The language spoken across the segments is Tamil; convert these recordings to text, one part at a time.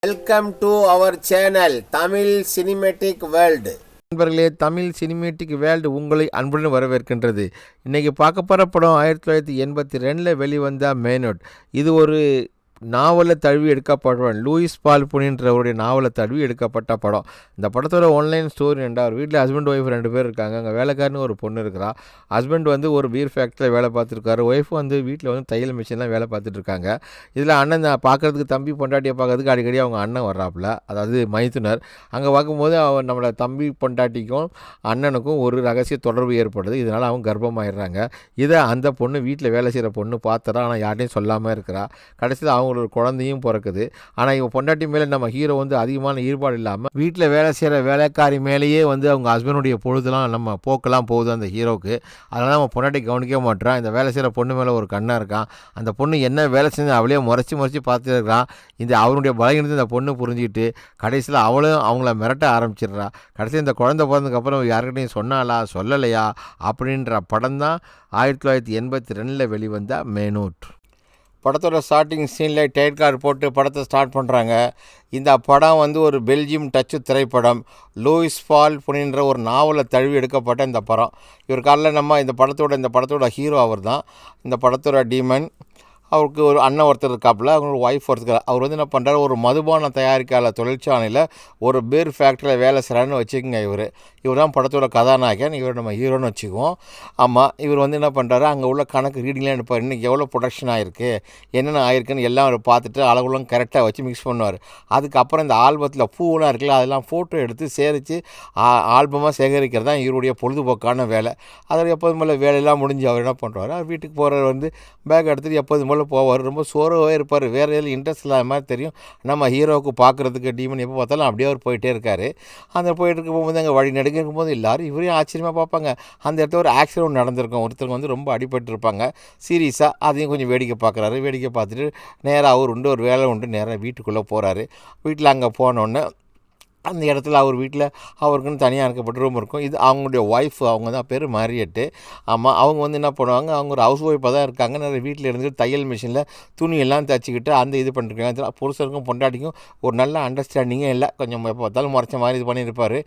Welcome to our channel Tamil cinematic world. நண்பர்களே, தமிழ் சினிமேட்டிக் வேர்ல்டு உங்களை அன்புடன் வரவேற்கின்றது. இன்றைக்கி பார்க்க போகிற படம் 1982 வெளிவந்த மேனோட். இது ஒரு நாவலை தழுவி எடுக்கப்பட்ட லூயிஸ் பால் புனின்றவருடைய நாவலை தழுவி எடுக்கப்பட்ட படம். இந்த படத்தோட ஆன்லைன் ஸ்டோரி ரெண்டா, அவர் வீட்டில் ஹஸ்பண்ட் ஒய்ஃப் 2 பேர் இருக்காங்க. அங்கே வேலைக்காரனு ஒரு பொண்ணு இருக்கிறா. ஹஸ்பண்ட் வந்து ஒரு பீர் ஃபேக்ட்ரியில் வேலை பார்த்துருக்காரு. ஒய்ஃப் வந்து வீட்டில் வந்து தையல் மிஷின்லாம் வேலை பார்த்துட்ருக்காங்க. இதில் அண்ணன் பார்க்குறதுக்கு தம்பி பொண்டாட்டியை பார்க்கறதுக்கு அடிக்கடி அவங்க அண்ணன் வர்றாப்புல, அதாவது மைத்துனர். அங்கே பார்க்கும்போது அவன் நம்மளோட தம்பி பொண்டாட்டிக்கும் அண்ணனுக்கும் ஒரு ரகசிய தொடர்பு ஏற்படுது. இதனால் அவங்க கர்ப்பமாயிடுறாங்க. இதை அந்த பொண்ணு வீட்டில் வேலை செய்கிற பொண்ணு பார்த்துறா. ஆனால் யார்ட்டையும் சொல்லாமல் இருக்கிறா. கடைசியில் அவங்க ஒரு குழந்தையும் பிறக்குது. ஆனால் இவன் பொண்டாட்டி மேலே நம்ம ஹீரோ வந்து அதிகமான ஈடுபாடு இல்லாமல் வீட்டில் வேலை செய்கிற வேலைக்காரி மேலேயே வந்து அவங்க ஹஸ்பண்டுடைய பொழுதுலாம் நம்ம போக்கெல்லாம் போகுது அந்த ஹீரோவுக்கு. அதனால் அவன் பொண்டாட்டி கவனிக்க மாட்டான். இந்த வேலை செய்கிற பொண்ணு மேலே ஒரு கண்ணாக இருக்கான். அந்த பொண்ணு என்ன வேலை செஞ்சு அவளே முறைச்சி பார்த்துட்டு இருக்கிறான். இந்த அவனுடைய பலகீனத்தை இந்த பொண்ணு புரிஞ்சுக்கிட்டு கடைசியில் அவளும் அவங்கள மிரட்ட ஆரம்பிச்சிடுறா. கடைசியில் இந்த குழந்தை பிறந்ததுக்கப்புறம் யாருக்கிட்டையும் சொன்னாலா சொல்லலையா அப்படின்ற படம் தான் 1982 வெளிவந்த மேனோட். படத்தோட ஸ்டார்டிங் சீனில் டைட் கார்டு போட்டு படத்தை ஸ்டார்ட் பண்ணுறாங்க. இந்த படம் வந்து ஒரு பெல்ஜியம் டச்சு திரைப்படம். லூயிஸ் பால் புனின்ற ஒரு நாவலை தழுவி எடுக்கப்பட்ட இந்த படம். இவர் காலில் நம்ம இந்த படத்தோட ஹீரோ அவர் தான். இந்த படத்தோட டீமன். அவருக்கு ஒரு அண்ணன் ஒருத்தர் இருக்காப்புல, அவங்களோட ஒய்ஃப் ஒருத்தர். அவர் வந்து என்ன பண்ணுறாரு, ஒரு மதுபான தயாரிக்கால தொழிற்சாலையில் ஒரு பீர் ஃபேக்ட்ரியில் வேலை செய்கிறான்னு வச்சுக்கோங்க. இவர் தான் படத்தோட கதாநாயகன். இவர் நம்ம ஹீரோன்னு வச்சுக்குவோம். ஆமாம், இவர் வந்து என்ன பண்ணுறாரு, அங்கே உள்ள கணக்கு ரீடிங்லாம் எடுப்பார். இன்றைக்கி எவ்வளோ ப்ரொடக்ஷன் ஆகிருக்கு, என்னென்ன ஆகிருக்குன்னு எல்லாம் அவர் பார்த்துட்டு அளவுலாம் கரெக்டாக வச்சு மிக்ஸ் பண்ணுவார். அதுக்கப்புறம் இந்த ஆல்பத்தில் பூவெலாம் இருக்குல்ல, அதெல்லாம் ஃபோட்டோ எடுத்து சேரித்து ஆல்பமாக சேகரிக்கிறது தான் இவருடைய பொழுதுபோக்கான வேலை. அதில் எப்போதும் போல் வேலையெல்லாம் முடிஞ்சு அவர் என்ன பண்ணுறாரு, அவர் வீட்டுக்கு போகிறவர் வந்து பேக் எடுத்துகிட்டு எப்போதும் போல் போவார். ரொம்ப சோர்வாகவே இருப்பார். வேறு எதுவும் இன்ட்ரெஸ்ட் இல்லாத மாதிரி தெரியும். நம்ம ஹீரோவுக்கு பார்க்குறதுக்கு டீமன் எப்போ பார்த்தாலும் அப்படியே அவர் போயிட்டே இருக்கார். அந்த போயிட்டு இருக்கும்போது அங்கே வழி நடுங்க இருக்கும்போது எல்லோரும் இவரையும் ஆச்சரியமாக பார்ப்பாங்க. அந்த இடத்துல ஒரு ஆக்சிடென்ட் நடந்திருக்கும். ஒருத்தருக்கு வந்து ரொம்ப அடிபட்டு இருப்பாங்க சீரியஸாக. அதையும் கொஞ்சம் வேடிக்கை பார்க்குறாரு. வேடிக்கை பார்த்துட்டு நேராக அவர் உண்டு ஒரு வேலை உண்டு நேராக வீட்டுக்குள்ளே போகிறாரு. வீட்டில் அங்கே போனோடனே அந்த இடத்துல அவர் வீட்டில் அவருக்குன்னு தனியாக இருக்கப்பட்ட ரூம் இருக்கும். இது அவங்களுடைய ஒய்ஃபு, அவங்க தான் பேர் மாரியட்டு. ஆமாம், அவங்க வந்து என்ன பண்ணுவாங்க, அவங்க ஒரு ஹவுஸ் ஒய்ஃபாக தான் இருக்காங்க. நிறைய வீட்டில் இருந்துட்டு தையல் மிஷினில் துணியெல்லாம் தைச்சிக்கிட்டு அந்த இது பண்ணிருக்காங்க. புருஷருக்கும் பொண்டாட்டிக்கும் ஒரு நல்ல அண்டர்ஸ்டாண்டிங்கே இல்லை. கொஞ்சம் எப்போ பார்த்தாலும் முறைச்ச மாதிரி இது பண்ணியிருப்பார்.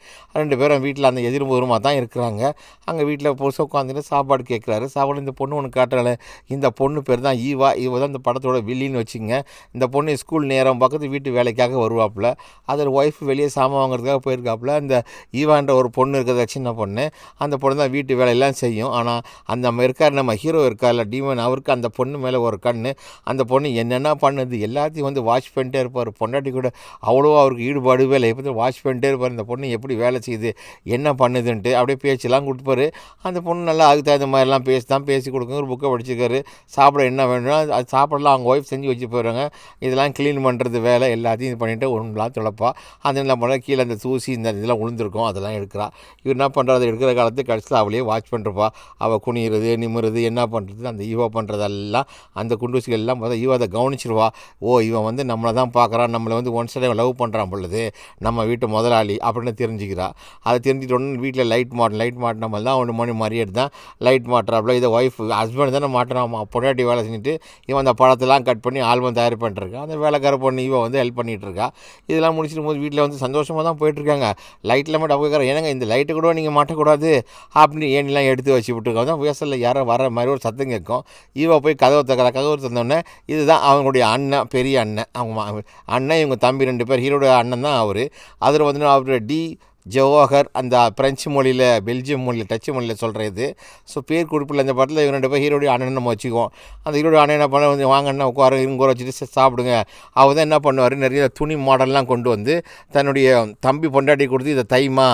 2 பேரும் வீட்டில் அந்த எதிர்புறமாக தான் இருக்கிறாங்க. அங்கே வீட்டில் புருஷன் உட்காந்துட்டு சாப்பாடு கேட்குறாரு. சாப்பாடு இந்த பொண்ணு ஒன்று காட்டுறாள். இந்த பொண்ணு பேர் தான் ஈவா தான் இந்த படத்தோட வில்லின்னு வச்சுங்க. இந்த பொண்ணு ஸ்கூல் நேரம் பக்கத்து வீட்டு வேலைக்காக வருவாப்புல. அதில் ஒய்ஃப் வெளியே சாமான் வாங்குறதுக்காக போயிருக்காப்புல. அந்த ஈவான்ற ஒரு பொண்ணு இருக்கிறத சின்ன பொண்ணு. அந்த பொண்ணு தான் வீட்டு வேலையெல்லாம் செய்யும். ஆனால் அந்த இருக்கார் நம்ம ஹீரோ இருக்கார்ல டீமன், அவருக்கு அந்த பொண்ணு மேலே ஒரு கண்ணு. அந்த பொண்ணு என்னென்ன பண்ணுது எல்லாத்தையும் வந்து வாட்ச் பண்ணிட்டே இருப்பார். பொண்டாட்டி கூட அவ்வளோ அவருக்கு ஈடுபாடுவே இல்லை. எப்போ வாட்ச் பண்ணிட்டே இருப்பார். இந்த பொண்ணு எப்படி வேலை செய்யுது என்ன பண்ணுதுன்ட்டு அப்படியே பேச்செல்லாம் கொடுப்பாரு. அந்த பொண்ணு நல்லா அதுக்கு தகுந்த மாதிரிலாம் பேசி கொடுக்குங்க. ஒரு புக்கை படிச்சிருக்காரு. சாப்பிட என்ன வேணும் அது சாப்பிடலாம் அவங்க ஒய்ஃப் செஞ்சு வச்சு போயிடுறாங்க. இதெல்லாம் க்ளீன் பண்ணுறது வேலை எல்லாத்தையும் இது பண்ணிவிட்டு ஒன்றுலாம் துளப்பா. அது என்ன பண்ண கீழே அந்த தூசி இந்த இதெல்லாம் விழுந்திருக்கும், அதெல்லாம் எடுக்கிறா. இவர் என்ன பண்ணுறது, எடுக்கிற காலத்துக்கு கடைசியில் அவளையே வாட்ச் பண்ணுறப்பா. அவள் குனிகிறது நிமிறது என்ன பண்ணுறது அந்த ஈவா பண்ணுறதெல்லாம் அந்த குண்டூசிகள் எல்லாம் பார்த்தா ஈவா அதை கவனிச்சிருவா. இவன் வந்து நம்மளை தான் பார்க்குறான், நம்மளை வந்து ஒன் சைடாக லவ் பண்ணுறான் பொழுது நம்ம வீட்டு முதலாளி அப்படின்னு தெரிஞ்சுக்கிறா. அதை தெரிஞ்சுட்டு உடனே வீட்டில் லைட் மாட்டின மாதிரி தான் 1 மணி மாதிரியே தான் லைட் மாட்டுறாப்புல. இதை ஒய்ஃப் ஹஸ்பண்ட் தானே மாட்டுறான். பொண்டாட்டி வேலை செஞ்சுட்டு இவன் அந்த படத்தெல்லாம் கட் பண்ணி ஆல்பம் தயார் பண்ணிட்டுருக்கான். அந்த வேலைக்கார பொண்ணு இவன் வந்து ஹெல்ப் பண்ணிகிட்டு இருக்கா. இதெல்லாம் முடிச்சிட்டு போது வீட்டில் வந்து சந்தோஷமாக தான் போயிட்டுருக்காங்க. லைட்டில் மட்டும் கேட்குறேன், ஏன்னாங்க இந்த லைட்டு கூட நீங்கள் மாட்டக்கூடாது அப்படின்னு ஏனிலாம் எடுத்து வச்சு விட்டுருக்காங்க. தான் வேசலில் யாரோ வர மாதிரி ஒரு சத்தம் கேட்கும். ஈவா போய் கதவை திறந்தோடனே இதுதான் அவங்களுடைய அண்ணன், பெரிய அண்ணன். அவங்க அண்ணன் இவங்க தம்பி 2 பேர். ஹீரோட அண்ணன் தான் அவர். அதில் வந்து அவருடைய ஜோஹர் அந்த பிரெஞ்சு மொழியில் பெல்ஜியம் மொழியில் டச்சு மொழியில் சொல்கிறது. ஸோ பேர் குறிப்பில் இந்த படத்தில் இவங்க 2 பேர் ஹீரோடைய அண்ணன் நம்ம வச்சுக்குவோம். அந்த ஹீரோடைய அண்ணன் என்ன பண்ண வந்து வாங்கன்னா உட்கார இவங்க வச்சுட்டு சாப்பிடுங்க. அவர் தான் என்ன பண்ணுவார், நிறைய துணி மாடல்லாம் கொண்டு வந்து தன்னுடைய தம்பி பொண்டாட்டி கொடுத்து இதை தைமா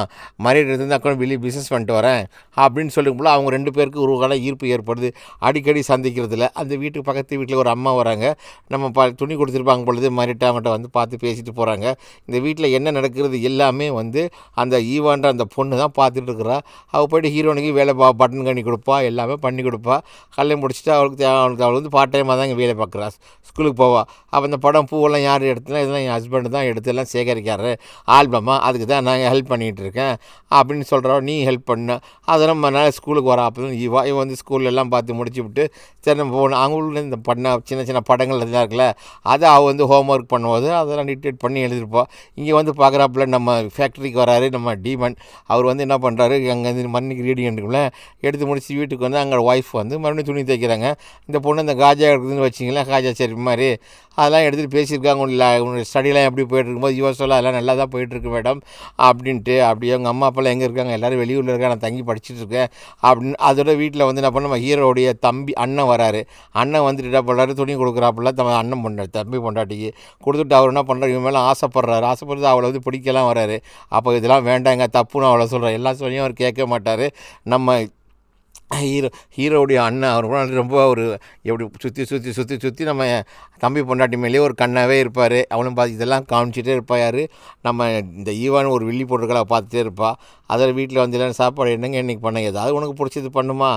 மரியாதை இருந்தால் வெளியே பிஸ்னஸ் பண்ணிட்டு வரேன் அப்படின்னு சொல்லும்போது அவங்க 2 பேருக்கு ஒரு கால ஈர்ப்பு ஏற்படுது. அடிக்கடி சந்திக்கிறதுல அந்த வீட்டுக்கு பக்கத்து வீட்டில் ஒரு அம்மா வராங்க. நம்ம துணி கொடுத்துருப்பாங்க பொழுது மரியாதை அவங்கள்ட்ட வந்து பார்த்து பேசிட்டு போகிறாங்க. இந்த வீட்டில் என்ன நடக்கிறது எல்லாமே வந்து அந்த ஈவான்ற அந்த பொண்ணு தான் பார்த்துட்டு இருக்கிறா. அவள் போய்ட்டு ஹீரோனுக்கு வேலை பட்டன் கண்ணி கொடுப்பா, எல்லாமே பண்ணி கொடுப்பா. கல்யாணம் முடிச்சுட்டு அவளுக்கு அவள் வந்து பார்ட் டைமாக தான் இங்கே வேலை பார்க்குறா, ஸ்கூலுக்கு போவா. அப்போ இந்த படம் பூவெல்லாம் யார் எடுத்துனா, இதெல்லாம் என் ஹஸ்பண்டு தான் எடுத்து எல்லாம் சேகரிக்காரு ஆல்பமாக, அதுக்கு தான் நான் ஹெல்ப் பண்ணிகிட்டு இருக்கேன் அப்படின்னு சொல்கிறோம். நீ ஹெல்ப் பண்ண அதெல்லாம் நான் ஸ்கூலுக்கு வரா. அப்போ தான் இவன் வந்து ஸ்கூல்லெல்லாம் பார்த்து முடிச்சு விட்டு சரி நம்ம போகணும். அவங்களும் இந்த சின்ன சின்ன படங்கள் இதெல்லாம் இருக்குல்ல, அதை அவள் வந்து ஹோம் ஒர்க் பண்ணும்போது அதெல்லாம் டிக்டேட் பண்ணி எழுதிருப்போம். இங்கே வந்து பார்க்குறாப்புல நம்ம ஃபேக்ட்ரிக்கு வராரு நம்ம டீமன். அவர் வந்து என்ன பண்ணுறாரு, அங்கேருந்து மண்ணுக்கு ரீடிங் எடுக்கல எடுத்து முடிச்சு வீட்டுக்கு வந்து அங்கே ஒய்ஃப் வந்து மறுபடியும் துணி தைக்கிறாங்க. இந்த பொண்ணு இந்த காஜா எடுக்குதுன்னு வச்சிங்களேன், காஜா சரி மாதிரி அதெல்லாம் எடுத்துகிட்டு பேசியிருக்காங்க. உங்களுடைய ஸ்டடிலாம் எப்படி போய்ட்டுருக்கும்போது யுவ சொல்ல அதெல்லாம் நல்லா தான் போயிட்டுருக்கு மேடம் அப்படின்ட்டு. அப்படியே அவங்க அம்மா அப்பாலாம் எங்கே இருக்காங்க, எல்லோரும் வெளியூரில் இருக்காங்க, நான் தங்கி படிச்சுட்டு இருக்கேன் அப்படின்னு. அதோட வீட்டில் வந்து என்ன பண்ண நம்ம ஹீரோடைய தம்பி அண்ணன் வராரு. அண்ணன் வந்துட்டு என்ன பண்ணுறாரு, துணி கொடுக்குறாப்புல அண்ணன் தம்பி பொண்டாட்டிக்கு கொடுத்துட்டு அவர் என்ன பண்ணுறாரு, இவன் மேலே ஆசைப்படுறது அவளை வந்து பிடிக்கலாம் வராரு. அப்போ இதெல்லாம் வேண்டாங்க தப்புன்னு அவளை சொல்கிறார். எல்லா சொல்லியும் அவர் கேட்க மாட்டார். நம்ம ஹீரோடைய அண்ணன் அவர் கூட ரொம்ப ஒரு எப்படி சுற்றி நம்ம தம்பி பொண்டாட்டி மேலேயே ஒரு கண்ணாகவே இருப்பார். அவனும் பார்த்து இதெல்லாம் காமிச்சிட்டே இருப்பாள். யார் நம்ம இந்த ஈவான்னு ஒரு வில்லி போட்டுருக்கா பார்த்துட்டே இருப்பாள். அதில் வீட்டில் வந்து எல்லாம் சாப்பாடு என்னங்க இன்றைக்கி பண்ண, ஏதாவது உனக்கு பிடிச்சது பண்ணுமா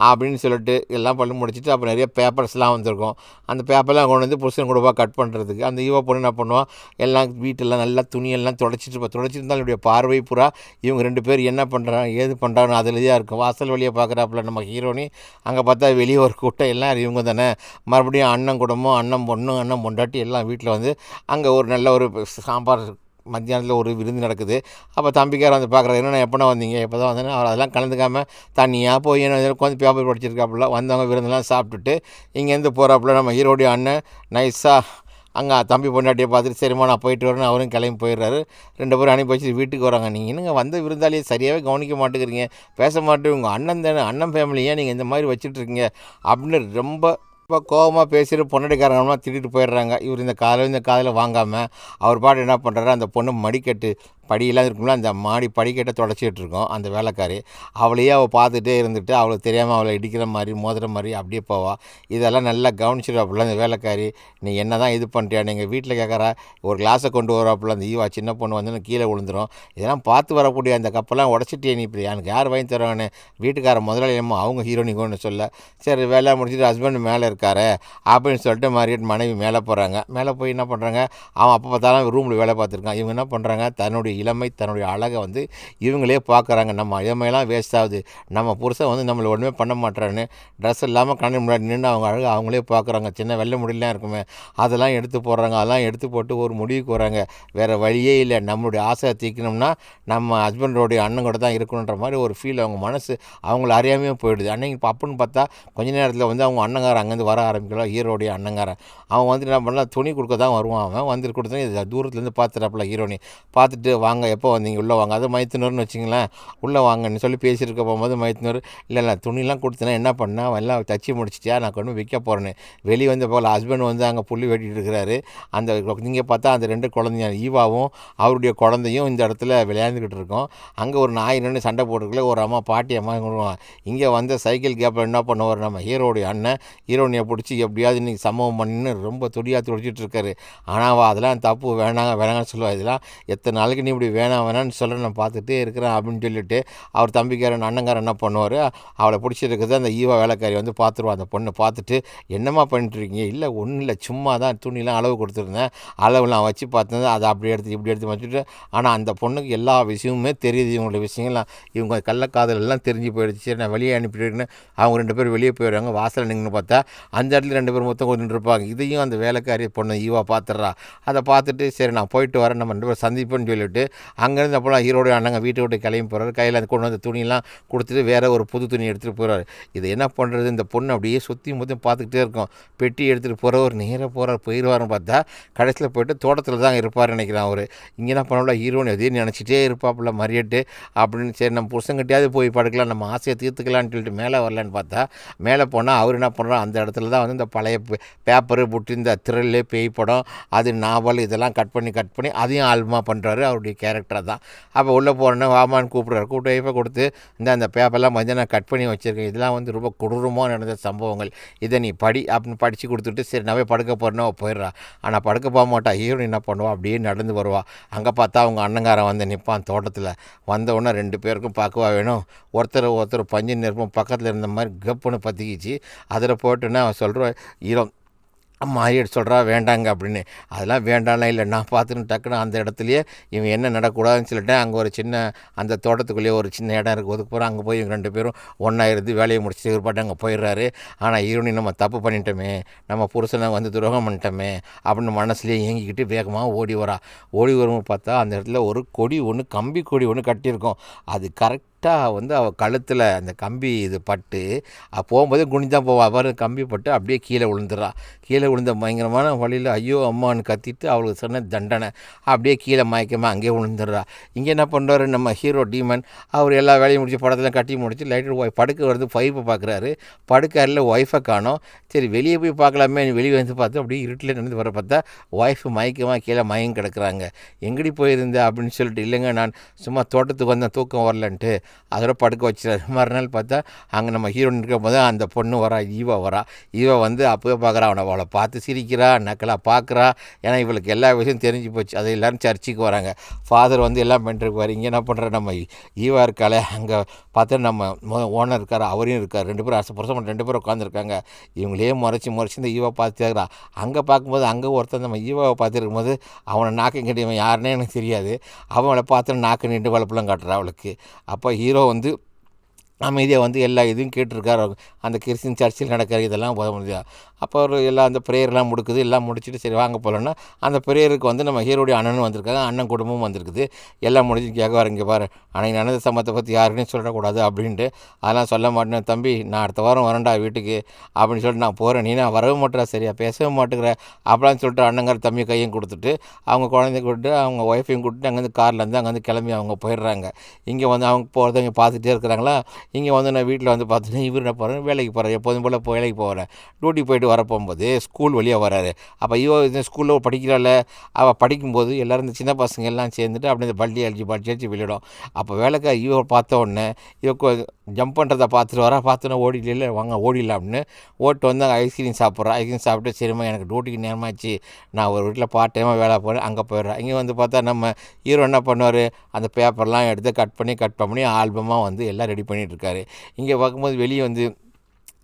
அப்படின்னு சொல்லிட்டு எல்லாம் பண்ணி முடிச்சுட்டு அப்போ நிறைய பேப்பர்ஸ்லாம் வந்திருக்கும். அந்த பேப்பர்லாம் கொண்டு வந்து புருஷன் கொடுப்பா கட் பண்ணுறதுக்கு. அந்த ஈவா பொண்ணு என்ன பண்ணுவாள், எல்லாம் வீட்டெல்லாம் நல்லா துணியெல்லாம் தொடச்சிருந்தாலும் இப்படிய பார்வை புறா இவங்க ரெண்டு பேர் என்ன பண்ணுறாங்க ஏது பண்ணுறாங்கன்னு அதில் தான் இருக்கும். வாசல் வழியை பார்க்குறாப்புல நம்ம ஹீரோனி. அங்கே பார்த்தா வெளியே ஒரு கூட்டம் எல்லாம் இவங்க தானே. மறுபடியும் அண்ணன் குடும்பம், அண்ணன் பொண்ணு, அண்ணன் பொண்டாட்டி எல்லாம் வீட்டில் வந்து அங்கே ஒரு நல்ல ஒரு சாம்பார் மத்தியானத்தில் ஒரு விருந்து நடக்குது. அப்போ தம்பிக்காரர் வந்து பார்க்குறாரு, என்னென்ன எப்போனா வந்தீங்க, எப்போ தான் வந்தேன்னா அவர் அதெல்லாம் கலந்துக்காமல் தனியாக போய் என்ன உட்காந்து பேப்பர் படிச்சிருக்காப்புல. வந்தவங்க விருந்தெல்லாம் சாப்பிட்டுட்டு இங்கேருந்து போகிறாப்புல நம்ம ஹீரோடைய அண்ணன் நைஸாக அங்கே தம்பி பொண்டாட்டியை பார்த்துட்டு சரிம்மா நான் போயிட்டு வரேன்னு அவரும் கிளம்பி போயிடுறாரு. ரெண்டு பேரும் அனுப்பி வச்சுட்டு வீட்டுக்கு வராங்க. நீங்கள் என்னங்க வந்த விருந்தாளியை சரியாகவே கவனிக்க மாட்டேங்கிறீங்க, பேச மாட்டேன், உங்கள் அண்ணன் தானே, அண்ணன் ஃபேமிலியே நீங்கள் இந்த மாதிரி வச்சுட்ருக்கீங்க அப்படின்னு ரொம்ப கோபமாக பேசிட்டு பொண்டாட்டிக்காரங்களாம் திட்டிட்டு போயிடுறாங்க. இவர் இந்த காதில் வாங்காமல் அவர் பாட்டு என்ன பண்ணுறாரு, அந்த பொண்ணு மடிக்கட்டு படியெல்லாம் இருக்கும்ல, அந்த மாடி படிக்கட்டை தொடச்சிட்டு இருக்கோம் அந்த வேலைக்காரி. அவளையே அவள் பார்த்துட்டே இருந்துட்டு அவளுக்கு தெரியாமல் அவளை இடிக்கிற மாதிரி மோதுற மாதிரி அப்படியே போவாள். இதெல்லாம் நல்லா கவனிச்சிடுவாப்புல அந்த வேலைக்காரி. நீ என்ன தான் இது பண்ணுறியா, நீங்கள் வீட்டில் கேட்குறா ஒரு கிளாஸை கொண்டு வராப்புல அந்த ஈவா சின்ன பொண்ணு வந்து கீழே விழுந்துடும். இதெல்லாம் பார்த்து வரக்கூடிய அந்த கப்பெல்லாம் உடச்சிட்டே நீ இப்படி எனக்கு யார் வாங்கி தருவாங்கன்னு வீட்டுக்கார முதலாளியம்மா அவங்க ஹீரோனிக்கோன்னு சொல்ல, சரி வேலை முடிச்சுட்டு ஹஸ்பண்ட் மேலே இருக்காரு அப்படின்னு சொல்லிட்டு மாறிட்டு மனைவி மேலே போகிறாங்க. மேலே போய் என்ன பண்ணுறாங்க, அவன் அப்போ பார்த்தாலும் ரூமில் வேலை பார்த்துருக்கான். இவங்க என்ன பண்ணுறாங்க, தன்னுடைய இளமை தன்னுடைய அழகை வந்து இவங்களே பார்க்குறாங்க. நம்ம இளமையெல்லாம் வேஸ்ட் ஆகுது, நம்ம புருஷன் வந்து நம்மளை ஒன்றுமே பண்ண மாட்டான்னு ட்ரெஸ் இல்லாமல் கண்ணு முன்னாடி நின்று அவங்க அழகை அவங்களே பார்க்குறாங்க. சின்ன வெள்ளை முடியலாம் இருக்குமே அதெல்லாம் எடுத்து போடுறாங்க. அதெல்லாம் எடுத்து போட்டு ஒரு முடிவுக்கு வராங்க, வேறு வழியே இல்லை, நம்மளுடைய ஆசையை தீக்கணும்னா நம்ம ஹஸ்பண்டோடைய அண்ணன் கூட தான் இருக்கணுன்ற மாதிரி ஒரு ஃபீல் அவங்க மனசு அவங்கள அறியாமையே போயிடுது. அன்னைக்கு இப்போ அப்புடின்னு பார்த்தா கொஞ்ச நேரத்தில் வந்து அவங்க அண்ணங்காரன் அங்கேருந்து வர ஆரம்பிக்கலாம். ஹீரோடைய அண்ணங்காரன் அவன் வந்து என்ன பண்ணலாம், துணி கொடுக்க தான் வருவான். அவன் வந்துட்டு கொடுத்தா தூரத்துலேருந்து பார்த்துட்டாப்புல ஹீரோனி. பார்த்துட்டு வாங்க எப்போ வந்தீங்க உள்ளே வாங்க, அது மைத்துனர்னு வச்சிங்களேன், உள்ளே வாங்கன்னு சொல்லி பேசியிருக்க போகும்போது மைத்துனர் இல்லை துணிலாம் கொடுத்தேன்னா என்ன பண்ணேன், அவன் எல்லாம் தச்சு முடிச்சிட்டியா, நான் கொண்டு விற்க போகிறேன்னு வெளியே வந்து போகல. ஹஸ்பண்ட் வந்து அங்கே புள்ளி வெட்டிட்டு இருக்கிறாரு. அந்த நீங்கள் பார்த்தா அந்த ரெண்டு குழந்தைங்க ஈவாவும் அவருடைய குழந்தையும் இந்த இடத்துல விளையாண்டுக்கிட்டு இருக்கோம். அங்கே ஒரு நாய் நின்று சண்டை போட்டுருக்கல, ஒரு அம்மா பாட்டி அம்மா இங்கே வந்து சைக்கிள் கேப்பில் என்ன பண்ணுவார் நம்ம ஹீரோடைய அண்ணன் ஹீரோனியை பிடிச்சி எப்படியாவது இன்றைக்கி சம்பவம் பண்ணின்னு ரொம்ப துடிச்சிட்டு இருக்காரு. ஆனால் அதெல்லாம் தப்பு, வேணாங்கன்னு சொல்லுவாள். இதெல்லாம் எத்தனை நாளைக்கு நீ இப்படி வேணான்னு சொல்ல நான் பார்த்துட்டே இருக்கிறேன் அப்படின்னு சொல்லிட்டு அவர் தம்பிக்காரன் அண்ணங்காரன் என்ன பண்ணுவார், அவளை பிடிச்சிருக்கிறது அந்த ஈவா வேலைக்காரி வந்து பார்த்துருவான். அந்த பொண்ணை பார்த்துட்டு என்னம்மா பண்ணிட்டுருக்கீங்க, இல்லை ஒன்றும் இல்லை சும்மா தான் துணிலாம் அளவு கொடுத்துருந்தேன், அளவு நான் வச்சு பார்த்தேன், அதை அப்படி எடுத்து இப்படி எடுத்து வச்சுட்டு. ஆனால் அந்த பொண்ணுக்கு எல்லா விஷயமுமே தெரியுது, இவங்களோட விஷயங்கள்லாம் இவங்க கள்ளக்காதல் எல்லாம் தெரிஞ்சு போயிடுச்சு. சரி நான் வெளியே அனுப்பிட்டுருக்கேன்னு அவங்க ரெண்டு பேரும் வெளியே போயிடுறாங்க. வாசல் நின்று பார்த்தா அந்த இடத்துல ரெண்டு பேரும் மொத்தம் கொஞ்சம் இருப்பாங்க. இதையும் அந்த வேலைக்காரி பொண்ணு ஈவா பார்த்துட்றா. அதை பார்த்துட்டு சரி நான் போயிட்டு வரேன், நம்ம ரெண்டு பேரும் சந்திப்போன்னு சொல்லிவிட்டு அங்கேருந்து அப்போலாம் ஹீரோடைய அண்ணங்க வீட்டை விட்டு கிளம்பி போகிறாரு. கையில் அந்த கொண்டு வந்த துணியெல்லாம் கொடுத்துட்டு வேறு ஒரு புது துணி எடுத்துகிட்டு போகிறாரு. இது என்ன பண்ணுறது, இந்த பொண்ணு அப்படியே சுற்றி முற்றி பார்த்துக்கிட்டே இருக்கும். பெட்டி எடுத்துகிட்டு போகிறவர் நேராக போயிடுவார்னு பார்த்தா கடைசியில் போய்ட்டு தோட்டத்தில் தான் இருப்பார் நினைக்கிறான் அவர். இங்கே என்ன பண்ணல, ஹீரோனி அதே நினச்சிட்டே இருப்பாப்புல மறியட்டு அப்படின்னு. சரி நம்ம புருஷங்கிட்டையாவது போய் படுக்கலாம், நம்ம ஆசையை தீர்த்துக்கலான்னு சொல்லிட்டு மேலே வரலான்னு பார்த்தா மேலே போனால் அவர் என்ன பண்ணுறோம், அந்த இடத்துல தான் வந்து இந்த பழைய பேப்பரு புட்டு இந்த த்ரில்லு பேய் படம் அது நாவல் இதெல்லாம் கட் பண்ணி அதையும் ஆல்பமாக பண்ணுறாரு அவருடைய ஃபேமிலி கேரக்டர் தான். அப்போ உள்ளே போகிறோன்னா வாமான்னு கூப்பிட்றாரு. கூப்பிட்டு ஒய்ஃபை கொடுத்து அந்த பேப்பர்லாம் வந்து நான் கட் பண்ணி வச்சுருக்கேன், இதெல்லாம் வந்து ரொம்ப கொடூரமாக நடந்த சம்பவங்கள், இதை நீ படி அப்படின்னு படித்து கொடுத்துட்டு சரி நான் போய் படுக்க போகிறேன்னா போயிடுறா. ஆனால் படுக்க போக மாட்டா. ஹீரோயின் என்ன பண்ணுவா, அப்படியே நடந்து வருவா. அங்கே பார்த்தா அவங்க அண்ணங்காரன் வந்து நிற்பான் தோட்டத்தில். வந்தவுடனே 2 பேருக்கும் பார்க்கவா வேணும், ஒருத்தர் பஞ்சு நெருப்பும் பக்கத்தில் இருந்த மாதிரி கப்புன்னு பற்றிக்கிச்சு. அதில் போட்டுன்னா அவன் சொல்கிறான் ஹீரோ, மாறிட்டு சொல்கிறா வேண்டாங்க அப்படின்னு. அதெல்லாம் வேண்டாம்லாம் இல்லை, நான் பார்த்துன்னு டக்குன்னு அந்த இடத்துலையே இவன் என்ன நடக்கூடாதுன்னு சொல்லிட்டேன். அங்கே ஒரு சின்ன அந்த தோட்டத்துக்குள்ளேயே ஒரு சின்ன இடம் இருக்குது, ஒதுக்கு போகிறோம். அங்கே போய் இவங்க 2 பேரும் ஒன்றா இருந்து வேலையை முடிச்சுட்டு ஒரு பாட்டு அங்கே போயிடுறாரு. ஆனால் ஹீரோனி நம்ம தப்பு பண்ணிட்டோமே, நம்ம புருஷனை வந்து துரோகம் பண்ணிட்டோமே அப்படின்னு மனசுலேயே ஏங்கிக்கிட்டு வேகமாக ஓடி வரா. ஓடி வரும்போது பார்த்தா அந்த இடத்துல ஒரு கொடி ஒன்று, கம்பி கொடி ஒன்று கட்டியிருக்கோம். அது கரெக்டாக வந்து அவள் கழுத்தில் அந்த கம்பி இது பட்டு போகும்போதே குனிதான் போவா. அவர் கம்பி பட்டு அப்படியே கீழே விழுந்துடுறா. கீழே விழுந்த பயங்கரமான வழியில் ஐயோ அம்மான்னு கத்திட்டு அவளுக்கு சொன்ன தண்டனை, அப்படியே கீழே மயக்கமாக அங்கேயே விழுந்துடுறா. இங்கே என்ன பண்ணுறாரு நம்ம ஹீரோ டீமன், அவர் எல்லா வேலையும் முடிச்சு படத்தில் கட்டி முடிச்சு லைட்டு படுக்க வருது, ஒய்ஃபை பார்க்குறாரு. படுக்காரில் ஒய்ஃபை காணோம். சரி வெளியே போய் பார்க்கலாமே, வெளியே வந்து பார்த்து அப்படியே இருட்டில் நடந்து வர பார்த்தா ஒய்ஃபு மயக்கமாக கீழே மயங்கி கிடக்குறாங்க. எங்கடி போயிருந்தேன் அப்படின்னு சொல்லிட்டு, இல்லைங்க நான் சும்மா தோட்டத்துக்கு வந்தேன் தூக்கம் வரலன்ட்டு அதோட படுக்க வச்சுறாரு. மறுநாள் பார்த்தா அங்கே நம்ம ஹீரோயின் இருக்கும் போது அந்த பொண்ணு வரா, ஈவா வரா. ஈவா வந்து அப்போவே பார்க்குறா, அவளை பார்த்து சிரிக்கிறா, நக்கலாக பார்க்குறா. ஏன்னா இவளுக்கு எல்லா விஷயம் தெரிஞ்சு போச்சு. அது எல்லோரும் சர்ச்சுக்கு வராங்க. ஃபாதர் வந்து எல்லாம் பண்ணிட்டுருக்குவார். இங்கே என்ன பண்ணுற நம்ம ஈவா இருக்காளே, அங்கே பார்த்தா நம்ம ஓனர் இருக்கார், அவரையும் இருக்கார். 2 பேரும் புருஷன் 2 பேரும் உட்காந்துருக்காங்க. இவங்களே முறைச்சி இந்த ஈவா பார்த்துக்கிறா. அங்கே பார்க்கும்போது அங்கே ஒருத்தன் நம்ம ஈவாவை பார்த்துருக்கும் போது அவனை நாக்கம் கட்டியவன் யாருன்னே எனக்கு தெரியாது. அவளை பார்த்து நாக்கு நீண்டு வளப்பெல்லாம் காட்டுறா அவளுக்கு. அப்போ ஹீரோ வந்து அமைதியாக வந்து எல்லா இதையும் கேட்டிருக்காரு. அந்த கிறிஸ்டின் சர்ச்சில் நடக்கிற இதெல்லாம் முடியாது. அப்போ அவர் எல்லாம் அந்த ப்ரேயர்லாம் முடிக்குது. எல்லாம் முடிச்சுட்டு சரி வாங்க போகலன்னா அந்த ப்ரேயருக்கு வந்து நம்ம ஹீரோடைய அண்ணனும் வந்திருக்காங்க, அண்ணன் குடும்பமும் வந்திருக்குது. எல்லாம் முடிஞ்சு கேட்க வர, இங்கே பாரு அன்னைக்கு நடந்த சம்பவத்தை பற்றி யாருக்குன்னு சொல்லக்கூடாது அப்படின்ட்டு. அதெல்லாம் சொல்ல மாட்டேன் தம்பி, நான் அடுத்த வாரம் வரேன்டா வீட்டுக்கு அப்படின்னு சொல்லிட்டு நான் போகிறேன், நீ நான் வரவே மாட்டேறா, சரியா பேசவே மாட்டேங்கிற அப்படின்னு சொல்லிட்டு அண்ணங்கார தம்பி கையும் கொடுத்துட்டு அவங்க குழந்தைய கூப்பிட்டு அவங்க ஒய்ஃபையும் கூப்பிட்டு அங்கேருந்து கார்லேருந்து அங்கேருந்து கிளம்பி அவங்க போயிடுறாங்க. இங்கே வந்து அவங்க போகிறத இங்கே பார்த்துட்டே இருக்கிறாங்களா. இங்கே வந்து நான் வீட்டில் வந்து பார்த்தீங்கன்னா இவர் என்ன போகிறேன், வேலைக்கு போகிறேன், எப்போதும் போல் வேலைக்கு போகிறேன். டியூட்டி போயிட்டு வரப்போகும்போது ஸ்கூல் வழியாக வராரு. அப்போ இந்த ஸ்கூலில் படிக்கிறாள். அவள் படிக்கும்போது எல்லோரும் இந்த சின்ன பசங்க எல்லாம் சேர்ந்துட்டு அப்படி இந்த பள்ளி அடிச்சு விளையாடும். அப்போ வேலைக்கு இவ பார்த்த உடனே ஜம்ப் பண்ணுறதை பார்த்துட்டு வரா. பார்த்தோன்னா ஓடிடல, வாங்க ஓடிடலாம் அப்படின்னு ஓட்டு வந்து ஐஸ்கிரீம் சாப்பிட்றா. ஐஸ்கிரீம் சாப்பிட்டு சரிம்மா எனக்கு டியூட்டிக்கு நேரமாச்சு, நான் ஒரு வீட்டில் பார்ட் டைமாக வேலை போகிறேன், அங்கே போயிடுறேன். இங்கே வந்து பார்த்தா நம்ம ஹீரோ என்ன பண்ணுவார், அந்த பேப்பர்லாம் எடுத்து கட் பண்ணி ஆல்பமாக வந்து எல்லாம் ரெடி பண்ணிகிட்டு இருக்காரு. இங்கே பார்க்கும்போது வெளியே வந்து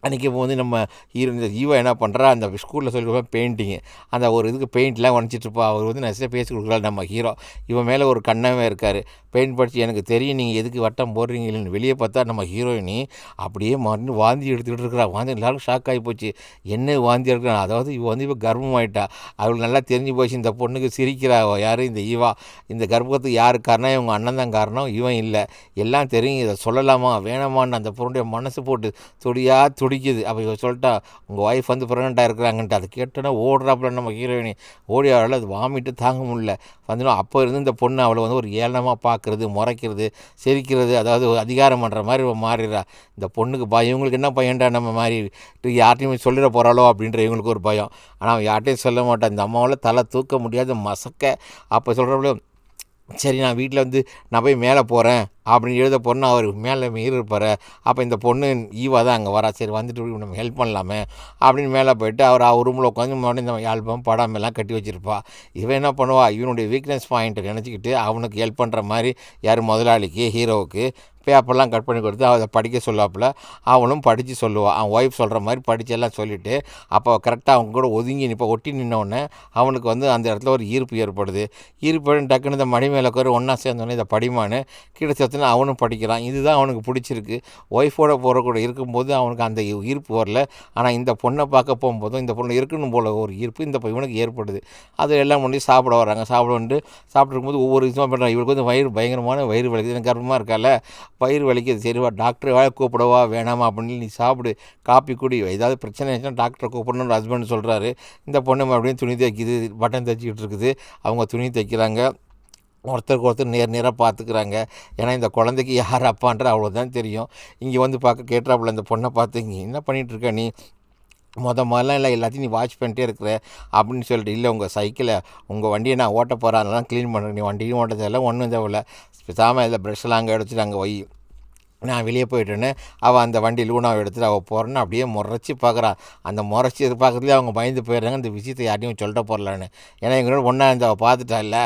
அன்றைக்கி இப்போ வந்து நம்ம இந்த ஈவா என்ன பண்ணுறா, அந்த ஸ்கூலில் சொல்லியிருப்பா பெயிண்டிங்கு, அந்த ஒரு இதுக்கு பெயிண்ட்லாம் வரைஞ்சிட்ருப்பா. அவர் வந்து நிறைய பேசி கொடுக்குறாரு நம்ம ஹீரோ. இவன் மேலே ஒரு கண்ணவே இருக்கார். பெயிண்ட் படித்து எனக்கு தெரியும் நீங்கள் எதுக்கு வட்டம் போடுறீங்க இல்லைன்னு. வெளியே பார்த்தா நம்ம ஹீரோயினி அப்படியே மறுபடியும் வாந்தி எடுத்துக்கிட்டு இருக்கிறா. வாந்தி எல்லாரும் ஷாக் ஆகி போச்சு, என்ன வாந்தி எடுக்கிறான். அதாவது இவ கர்ப்பமாயிட்டா. அவளுக்கு நல்லா தெரிஞ்சு போச்சு, இந்த பொண்ணுக்கு சிரிக்கிறா யார், இந்த ஈவா. இந்த கர்ப்பத்துக்கு யார் காரணம், இவங்க அண்ணன் தான் காரணம், இவன் இல்லை. எல்லாம் தெரியும், இதை சொல்லலாமா வேணாமான்னு அந்த பொண்ணுடைய மனசு போட்டு துடிக்குது. அப்போ இவ சொல்லிட்டா, உங்கள் ஒய்ஃப் வந்து ப்ரெக்னெண்ட்டாக இருக்கிறாங்கன்ட்டு. அதை கேட்டோன்னா ஓடுறாப்புல நம்ம ஹீரோயினி. ஓடி அவளால் அது வாமிட்டு தாங்க முடியல. வந்துடும். அப்போ இருந்து இந்த பொண்ணு அவளை வந்து ஒரு ஏளனமாக பார்க்குறது, முறைக்கிறது, சிரிக்கிறது, அதாவது அதிகாரம் பண்ணுற மாதிரி மாறிடுறா. இந்த பொண்ணுக்கு பயம், இவங்களுக்கு என்ன பையன்டா நம்ம மாதிரி யார்ட்டையுமே சொல்லிட போகிறாளோ அப்படின்ற இவங்களுக்கு ஒரு பயம். ஆனால் அவன் யார்ட்டையும் சொல்ல மாட்டான். இந்த அம்மாவால் தலை தூக்க முடியாத மசக்க. அப்போ சொல்கிறப்பல சரி நான் வீட்டில் வந்து நான் போய் மேலே போகிறேன் அப்படின்னு எழுத போகிறேன்னா அவர் மேலே இருப்பார். அப்போ இந்த பொண்ணு ஈவா தான் அங்கே வரா. சரி வந்துட்டு நம்ம ஹெல்ப் பண்ணலாமே அப்படின்னு மேலே போயிட்டு அவர் ரூமில் உட்காந்து முன்னாடி இந்த ஆல்பம் படம் எல்லாம் கட்டி வச்சுருப்பா. இவன் என்ன பண்ணுவா, இவனுடைய வீக்னஸ் பாயிண்ட்டை நினச்சிக்கிட்டு அவனுக்கு ஹெல்ப் பண்ணுற மாதிரி யார் முதலாளிக்கு ஹீரோவுக்கு பேப்பர்லாம் கட் பண்ணி கொடுத்து அதை படிக்க சொல்லாப்புல அவனும் படித்து சொல்லுவான். அவன் ஒய்ஃப் சொல்கிற மாதிரி படித்தெல்லாம் சொல்லிவிட்டு அப்போ கரெக்டாக அவங்க கூட ஒதுங்கி ஒட்டி நின்னோடனே அவனுக்கு வந்து அந்த இடத்துல ஒரு ஈர்ப்பு ஏற்படுது. டக்குன்னு இந்த மடி மேலே உட்காரு ஒன்றா சேர்ந்தோன்னே இதை படிமான்னு கிட்டத்தட்ட அவனும் படிக்கிறான். இதுதான் அவனுக்கு பிடிச்சிருக்கு. ஒய்ஃபோட போகிற இருக்கும்போது அவனுக்கு அந்த ஈர்ப்பு வரல. ஆனால் இந்த பொண்ணை பார்க்க போகும்போதும் இந்த பொண்ணு இருக்கணும் போல் ஒரு ஈர்ப்பு இந்த இவனுக்கு ஏற்படுது. அது எல்லாம் பண்ணி சாப்பிட வராங்க. சாப்பிட்ருக்கும்போது ஒவ்வொரு விஷயமாக பண்ணுறாங்க. இவளுக்கு வந்து பயங்கரமான வயிறு வலிக்குது, கர்ப்பமாக இருக்கால, வயிறு வலிக்குது. சரிவா டாக்டரை வேலை கூப்பிடவா வேணாமா அப்படின்னு, நீ சாப்பிடு, காப்பி குடி, ஏதாவது பிரச்சனை ஆச்சுன்னா டாக்டரை கூப்பிடணும்னு ஹஸ்பண்ட் சொல்கிறாரு. இந்த பொண்ணு மறுபடியும் துணி தைக்குது, பட்டன் தைச்சிக்கிட்டு இருக்குது. அவங்க துணி தைக்கிறாங்க. ஒருத்தருக்கு நேராக பார்த்துக்கிறாங்க. ஏன்னா இந்த குழந்தைக்கு யார் அப்பான்ற அவ்வளோதான் தெரியும். இங்கே வந்து பார்க்க கேட்டாப்புல இந்த பொண்ணை பார்த்து, இங்கே என்ன பண்ணிகிட்ருக்க நீ முதல்ல இல்லை எல்லாத்தையும் நீ வாட்ச் பண்ணிட்டே இருக்கிற அப்படின்னு சொல்லிட்டு, இல்லை உங்கள் சைக்கிளை உங்கள் வண்டியை நான் ஓட்ட போகிறேன், அதெல்லாம் க்ளீன் பண்ணுறேன், நீ வண்டியும் ஓட்ட தேவையில்ல ஒன்றும் தேவையில்ல, பேசாமல் இதில் ப்ரெஷ்ஷெல்லாம் அங்கே எடுத்துட்டு அங்கே வை, நான் வெளியே போயிட்டேன்னு அவள் அந்த வண்டி லூனாவை எடுத்துகிட்டு அவள் போகிறேன்னு அப்படியே முறைச்சி பார்க்குறான். அந்த முறைச்சி பார்க்கறதுலேயே அவங்க பயந்து போயிடுறாங்க, இந்த விஷயத்தை யார்ட்டையும் சொல்லிட்டு போடலான்னு. ஏன்னா எங்களோட ஒன்றா இருந்து அவள் பார்த்துட்டா இல்லை.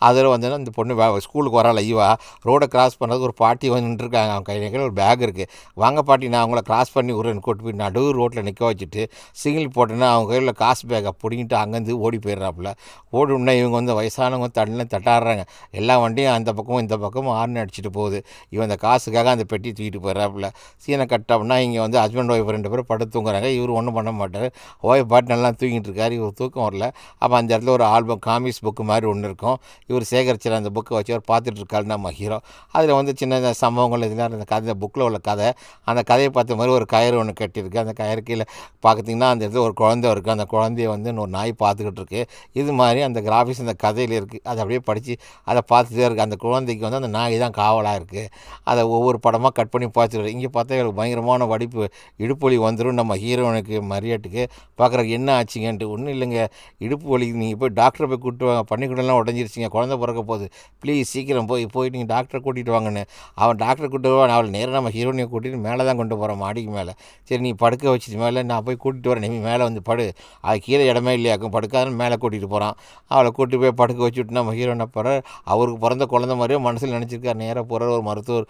அதில் வந்து இந்த பொண்ணு ஸ்கூலுக்கு வராள் ஈவா, ரோடை கிராஸ் பண்ணுறதுக்கு ஒரு பாட்டி வந்து நின்றுருக்காங்க. அவன் கையில் ஒரு பேக் இருக்குது. வாங்க பாட்டி நான் அவங்கள கிராஸ் பண்ணி விட்றேன்னு கூட்டு போய் நடு ரோட்டில் நிற்க வச்சுட்டு சிங்கிள் போட்டேன்னா அவங்க கையில் காசு பேக்கை பிடிங்கிட்டு அங்கேருந்து ஓடி போயிடுறாப்புல. ஓடுனா இவங்க வந்து வயசானவங்க தட்டாடுறாங்க. எல்லா வண்டியும் அந்த பக்கமும் இந்த பக்கமும் ஹார்ன் அடிச்சுட்டு போகுது. இவன் அந்த காசுக்காக அந்த பெட்டி தூக்கிட்டு போயிடறாப்புல. சீனை கட்டோம்னா இங்கே வந்து ஹஸ்பண்ட் ஒய்ஃப் 2 பேரும் படுத்து தூங்குறாங்க. இவர் ஒன்றும் பண்ண மாட்டார். ஒய்ஃப் பாட்டு நல்லா தூங்கிட்டு இருக்காரு. இவர் தூக்கம் வரல. அப்போ அந்த இடத்துல ஒரு ஆல்பம் காமிக்ஸ் புக்கு மாதிரி ஒன்று இருக்கும். இவர் சேகரிச்சிட அந்த புக்கை வச்சு அவர் பார்த்துட்டு இருக்காரு நம்ம ஹீரோ. அதில் வந்து சின்ன சம்பவங்கள் இதெல்லாம் அந்த கதை புக்கில் உள்ள கதை. அந்த கதையை பார்த்த மாதிரி ஒரு கயிறு ஒன்று கட்டியிருக்கு. அந்த கயிறு கீழே பார்த்திங்கன்னா அந்த இடத்துல ஒரு குழந்தை இருக்குது. அந்த குழந்தைய வந்து ஒரு நாய் பார்த்துக்கிட்டு இருக்கு. இது மாதிரி அந்த கிராஃபிக்ஸ் அந்த கதையில் இருக்குது. அதை அப்படியே படித்து அதை பார்த்துட்டே இருக்குது. அந்த குழந்தைக்கு வந்து அந்த நாய் தான் காவலாக இருக்குது. அதை ஒவ்வொரு படமாக கட் பண்ணி பார்த்துட்டு இங்கே பார்த்தா எனக்கு பயங்கரமான வடிப்பு இடுப்பு வலி வந்துடும் நம்ம ஹீரோனுக்கு மரியாட்டுக்கு. பார்க்குறக்கு என்ன ஆச்சுங்கன்ட்டு. ஒன்றும் இல்லைங்க, இடுப்பு வலி நீங்கள் போய் டாக்டரை போய் கூப்பிட்டு வாங்க, பன்னிக்கூடலாம் உடஞ்சிருச்சிங்க, குழந்தை பிறக்க போகுது, ப்ளீஸ் சீக்கிரம் போயிட்டு நீங்கள் டாக்டரை கூட்டிகிட்டு வாங்கன்னு. அவன் டாக்டரை கூப்பிட்டு வருவான். அவளை நேராக நம்ம ஹீரோனியை கூட்டிகிட்டு மேலே தான் கொண்டு போகிறான், மாடிக்கு மேலே. சரி நீ படுக்க வச்சுட்டு மேலே நான் போய் கூட்டிகிட்டு வரேன், நீ மேலே வந்து படு, அது கீழே இடமே இல்லையாக்கும், படுக்காதுன்னு மேலே கூட்டிகிட்டு போகிறான். அவளை கூட்டிட்டு போய் படுக்க வச்சுட்டு நம்ம ஹீரோனை போகிற அவருக்கு பிறந்த குழந்தை மாதிரியே மனசில் நினச்சிருக்கார். நேராக போகிற ஒரு மருத்துவர்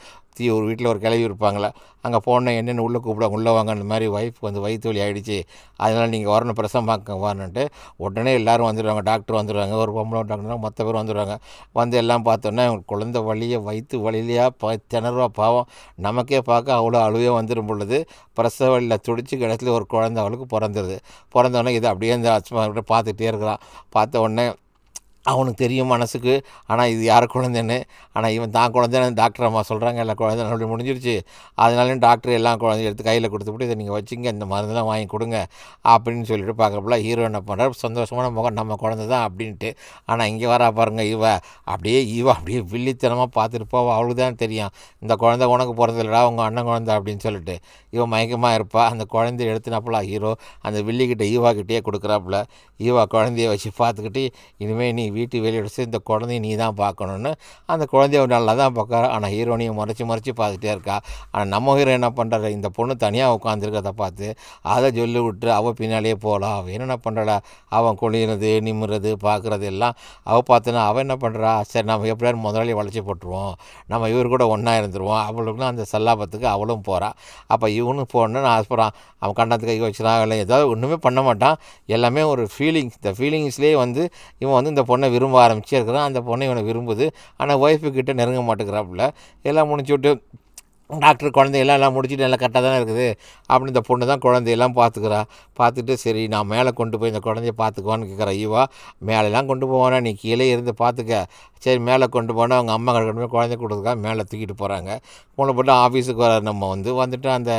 ஒரு வீட்டில் ஒரு கிளவி இருப்பாங்களே, அங்கே போனால் என்னென்னு உள்ளே கூப்பிடுவாங்க, உள்ளே வாங்க, அந்த மாதிரி ஒய்ஃப் வந்து வயிற்று வலி ஆகிடுச்சு, அதனால் நீங்கள் வரணும், பிரசவம் பார்க்க வரணுன்ட்டு உடனே எல்லோரும் வந்துடுவாங்க. டாக்டர் வந்துடுவாங்க, ஒரு பொம்பளை டாக்டர்னா மற்ற பேர் வந்துடுவாங்க. வந்து எல்லாம் பார்த்தோன்னா குழந்தை வலியை வயிற்று வலியிலையா திணறுவா பாவம். நமக்கே பார்க்க அவ்வளோ அழுவே வந்துடும் பொழுது பிரசவ வலியில் துடிச்சு கிடத்துல ஒரு குழந்தை அவளுக்கு பிறந்துடுது. பிறந்தோடனே இதை அப்படியே இந்த ஹஸ்பண்ட் பார்த்துட்டே இருக்கிறான். பார்த்த உடனே அவனுக்கு தெரியும் மனசுக்கு, ஆனால் இது யார் குழந்தைன்னு. ஆனால் இவன் தான் குழந்தைன்னு டாக்டர் அம்மா சொல்கிறாங்க, எல்லா குழந்தை அப்படி முடிஞ்சிருச்சு, அதனால டாக்டர் எல்லாம் குழந்தைய எடுத்து கையில் கொடுத்துட்டு இதை நீங்கள் வச்சுங்க, இந்த மருந்தெல்லாம் வாங்கி கொடுங்க அப்படின்னு சொல்லிட்டு பார்க்குறப்பல ஹீரோ என்ன பண்ணுறாரு, சந்தோஷமான முகம், நம்ம குழந்தை தான் அப்படின்ட்டு. ஆனால் இங்கே வரா பாருங்க இவ அப்படியே வில்லித்தனமாக பார்த்துட்டு போவா. அவளுக்கு தான் தெரியும் இந்த குழந்தை உனக்கு பிறந்தில்லடா, உங்கள் அண்ணன் குழந்தை அப்படின்னு சொல்லிட்டு. இவன் மயக்கமாக இருப்பா. அந்த குழந்தைய எடுத்துனாப்புல ஹீரோ அந்த வில்லிக்கிட்ட ஈவாக்கிட்டே கொடுக்குறாப்புல. ஈவா குழந்தைய வச்சு பார்த்துக்கிட்டு, இனிமேல் நீ வீட்டு வெளியே எடுத்து இந்த குழந்தைய நீ தான் பார்க்கணுன்னு அந்த குழந்தைய நல்லா தான் பார்க்குறா. ஆனால் ஹீரோனையும் மறைச்சி பார்த்துட்டே இருக்கா. ஆனால் நம்ம ஹீரோ என்ன பண்ணுறாரு, இந்த பொண்ணு தனியாக உட்காந்துருக்கிறத பார்த்து அதை சொல்லி விட்டு அவள் பின்னாலேயே போகலாம். அவள் என்ன பண்ணுறா, அவன் குளிர்றது நிமிறது பார்க்குறது எல்லாம் அவள் பார்த்தோன்னா அவள் என்ன பண்ணுறா, சரி நம்ம எப்படியாவது முதலாளி வளைச்சி போட்டுருவோம், நம்ம இவர் கூட ஒன்றா இருந்துருவோம், அவளுக்குலாம் அந்த சல்லாபத்துக்கு அவளும் போகிறான். அப்போ இவனும் போகணுன்னு ஆசைப்பட்றான். அவன் கண்ணத்துக்கு கை வச்சுறான், இல்லை ஏதாவது ஒன்றுமே பண்ண மாட்டான். எல்லாமே ஒரு ஃபீலிங்ஸ், இந்த ஃபீலிங்ஸ்லேயே வந்து இவன் வந்து இந்த பொண்ணை விரும்ப ஆரம்பிச்சே இருக்கிறான். அந்த பொண்ணை இவனை விரும்புது. ஆனால் ஒய்ஃபுக்கிட்ட நெருங்க மாட்டேங்கிறாப்புல. எல்லாம் முடிச்சு விட்டு டாக்டர் குழந்தையெல்லாம் முடிச்சுட்டு எல்லாம் கரெக்டாக தானே இருக்குது அப்படின்னு இந்த பொண்ணு தான் குழந்தையெல்லாம் பார்த்துக்கிறா. பார்த்துட்டு சரி நான் மேலே கொண்டு போய் இந்த குழந்தைய பார்த்துக்குவான்னு கேட்குறா ஈவா. மேலெல்லாம் கொண்டு போவானா, நீ கீழே இருந்து பார்த்துக்க. சரி மேலே கொண்டு போனால் அவங்க அம்மா கொண்டு போய் குழந்தை கொடுத்துக்கா மேலே தூக்கிட்டு போகிறாங்க. கொண்டு போட்டு ஆஃபீஸுக்கு வர நம்ம வந்துட்டு அந்த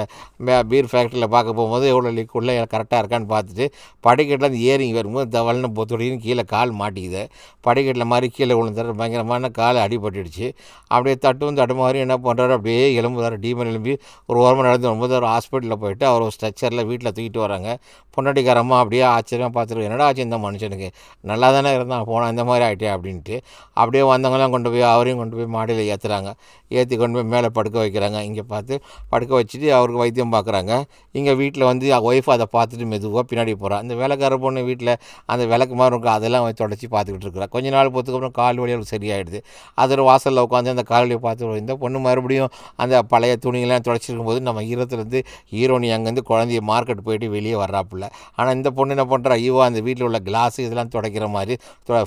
பீர் ஃபேக்ட்ரியில் பார்க்க போகும்போது எவ்வளோ லீக்குள்ளே கரெக்டாக இருக்கான்னு பார்த்துட்டு படிக்கட்டில் அந்த ஏறி வரும்போது தவள்னு பொத்துடின்னு கீழே கால் மாட்டிக்குது. படிக்கட்டில் மாதிரி கீழே விழுந்தாரு, பயங்கரமான காலை அடிபட்டுடுச்சு. அப்படியே தட்டு மாதிரி என்ன பண்ணுறாரு, அப்படியே எலும்புதார் டீமன் எலும்பி ஒரு ஓரமாக நடந்து வரும்போது ஒரு ஹாஸ்பிட்டலில் போயிட்டு அவர் ஒரு ஸ்ட்ரெச்சரில் வீட்டில் தூக்கிட்டு வராங்க. பொண்டாட்டிக்காரம்மா அப்படியே ஆச்சரியமாக பார்த்துட்டு, என்னடா ஆச்சு இந்த மனுஷனுக்கு, நல்லா தானே இருந்தான், போனால் இந்த மாதிரி ஆகிட்டே அப்படின்ட்டு. அப்படியே வந்தவங்களாம் கொண்டு போய் அவரையும் கொண்டு போய் மாடியில் ஏற்றுறாங்க. ஏற்றி கொண்டு போய் மேலே படுக்க வைக்கிறாங்க. இங்கே பார்த்து படுக்க வச்சுட்டு அவருக்கு வைத்தியம் பார்க்குறாங்க. இங்கே வீட்டில் வந்து ஒய்ஃப் அதை பார்த்துட்டு மெதுவாக பின்னாடி போகிறான். அந்த வேலைக்கார பொண்ணு வீட்டில் அந்த விளக்கு மாதிரி இருக்கும், அதெல்லாம் தொடச்சி பார்த்துக்கிட்டு இருக்கிறான். கொஞ்ச நாள் பொறுத்துக்கப்புறம் கால் வலி அவருக்கு சரியாயிடுது. அது ஒரு வாசலில் உட்காந்து அந்த கால் வலியை பார்த்து இந்த பொண்ணு மறுபடியும் அந்த பழைய துணியெல்லாம் தொடச்சிருக்கும் போது நம்ம ஈரத்துலேருந்து ஹீரோனி அங்கேருந்து குழந்தைய மார்க்கெட் போயிட்டு வெளியே வர்றாப்புல. ஆனால் இந்த பொண்ணு என்ன பண்ணுறா, ஈவோ அந்த வீட்டில் உள்ள கிளாஸு இதெல்லாம் துடைக்கிற மாதிரி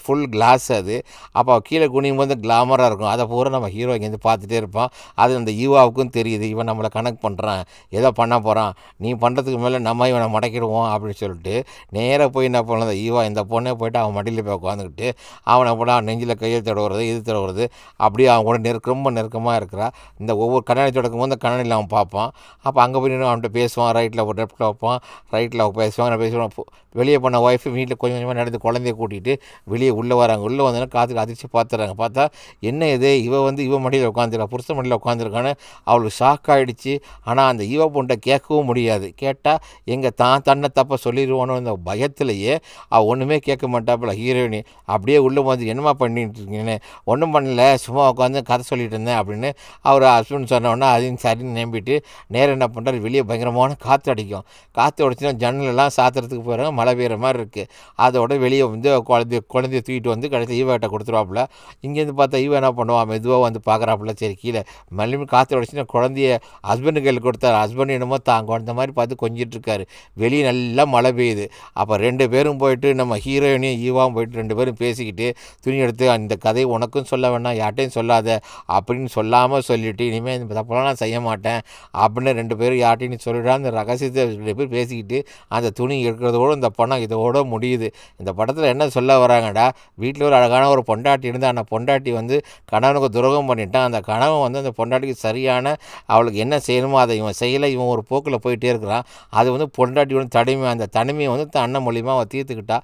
ஃபுல் கிளாஸ் அது. அப்போ கீழே குனியும் போது கிளாமராக இருக்கும். அதை பூரா நம்ம ஹீரோ இங்கேருந்து பார்த்துட்டே இருப்பான். அது அந்த ஈவாவுக்கும் தெரியுது, இவன் நம்மளை கனெக்ட் பண்ணுறான், ஏதோ பண்ண போகிறான், நீ பண்ணுறதுக்கு மேலே நம்ம இவனை முடக்கிடுவோம் அப்படின்னு சொல்லிட்டு நேராக போய் என்ன பண்ணலாம், அந்த ஈவா இந்த பொண்ணே போய்ட்டு அவன் மடியில் போய் உட்காந்துக்கிட்டு அவனை போட நெஞ்சில் கையை தடவுறது இது தடவுறது அப்படியே அவன் கூட ரொம்ப நெருக்கமாக இருக்கிறா. இந்த ஒவ்வொரு கண்ணாடி கண்ணாடி தொடக்கும் போது அந்த கண்ணாடியில் அவன் பார்ப்பான். அப்போ அங்கே போய் நின்று அவன்கிட்ட பேசுவான், ரைட்டில் லெஃப்ட்டில் வைப்பான், ரைட்டில் பேசுவான். நான் பேசுவான். வெளியே போன ஒய்ஃபு வீட்டில் கொஞ்சம் கொஞ்சமாக நடந்து குழந்தைய கூட்டிகிட்டு வெளியே உள்ளே வராங்க. உள்ளே வந்தோன்னா காற்றுக்கு அதிர்ச்சி பார்த்துறாங்க. பார்த்தா என்ன இது, இவ மடியில் உட்காந்துருக்கா, புருஷ மடியில் உட்காந்துருக்கான்னு அவளுக்கு ஷாக் ஆகிடுச்சு. ஆனால் அந்த ஈவ பொண்ணை கேட்கவும் முடியாது. கேட்டால் எங்கள் தன்னை தப்பை சொல்லிடுவானோ அந்த பயத்திலேயே அவள் ஒன்றுமே கேட்க மாட்டாப்புல ஹீரோயினி. அப்படியே உள்ளே வந்து என்னம்மா பண்ணிட்டு இருக்கீங்கன்னு, ஒன்றும் பண்ணல, சும்மா உட்காந்து கதை சொல்லிட்டு இருந்தேன் அப்படின்னு அவர் ஹஸ்பண்ட் சொன்னோன்னா அதையும் சரின்னு நம்பிட்டு நேரம் என்ன பண்ணுறாரு, வெளியே பயங்கரமான காற்று அடிக்கும். காற்று அடிச்சுன்னா ஜன்னலெல்லாம் சாத்துறதுக்கு போகிறாங்க, மழை பெய்கிற மாதிரி இருக்குது. அதோட வெளியே வந்து குழந்தைய தூக்கிட்டு வந்து கடைசி ஈவாட்ட கொடுத்துருவாப்புல. இங்கேருந்து பார்த்தா ஈவா என்ன பண்ணுவான், மெதுவாக வந்து பார்க்குறாப்புல. சரி கீழே மறுபடியும் காற்று அடிச்சுன்னா குழந்தைய ஹஸ்பண்டு கையில் கொடுத்தாரு. ஹஸ்பண்ட் என்னமோ தான் குழந்த மாதிரி பார்த்து கொஞ்சிட்டு இருக்காரு. வெளியே நல்லா மழை பெய்யுது. அப்போ 2 பேரும் போயிட்டு நம்ம ஹீரோயினையும் ஈவாவும் போயிட்டு 2 பேரும் பேசிக்கிட்டு துணி எடுத்து இந்த கதையை உனக்கும் சொல்ல வேணாம், யார்ட்டையும் சொல்லாத அப்படின்னு சொல்லாமல் சொல்லிவிட்டு இனிமேல் இந்த தப்பெல்லாம் நான் செய்ய மாட்டேன் அப்படின்னு 2 பேரும் யார்ட்டையும் சொல்லிவிடா அந்த ரகசியத்தை 2 பேர் பேசிக்கிட்டு அந்த துணி எடுக்கிறதோடு இந்த படம் இதோட முடியுது. இந்த படத்தில் என்ன சொல்ல வராங்கடா, வீட்டில் ஒரு அழகான ஒரு பொண்டாட்டி இருந்தால் அந்த பொண்டாட்டி வந்து கணவனுக்கு துரோகம் பண்ணிட்டான். அந்த கணவன் வந்து அந்த பொண்டாட்டிக்கு சரியான அவளுக்கு என்ன செய்யணுமோ அதை இவன் செய்யலை. இவன் ஒரு போக்கில் போயிட்டே இருக்கிறான். அது வந்து பொண்டாட்டியோட தனிமை, அந்த தனிமையை வந்து அண்ணன் மூலியமாக அவள் தீர்த்துக்கிட்டா.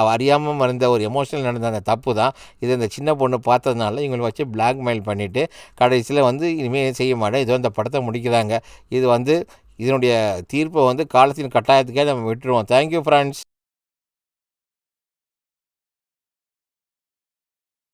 அவள் அறியாமல் இருந்த ஒரு எமோஷனல் நடந்த அந்த தப்பு தான் இது. இந்த சின்ன பொண்ணு பார்த்ததுனால இவங்களை வச்சு பிளாக்மெயில் பண்ணிவிட்டு கடைசியில் வந்து இனிமேல் செய்ய மாட்டேன் இதோ இந்த படத்தை முடிக்கிறாங்க. இது வந்து இதனுடைய தீர்ப்பை வந்து காலத்தின் கட்டாயத்துக்கே நம்ம விட்டுருவோம். Thank you friends.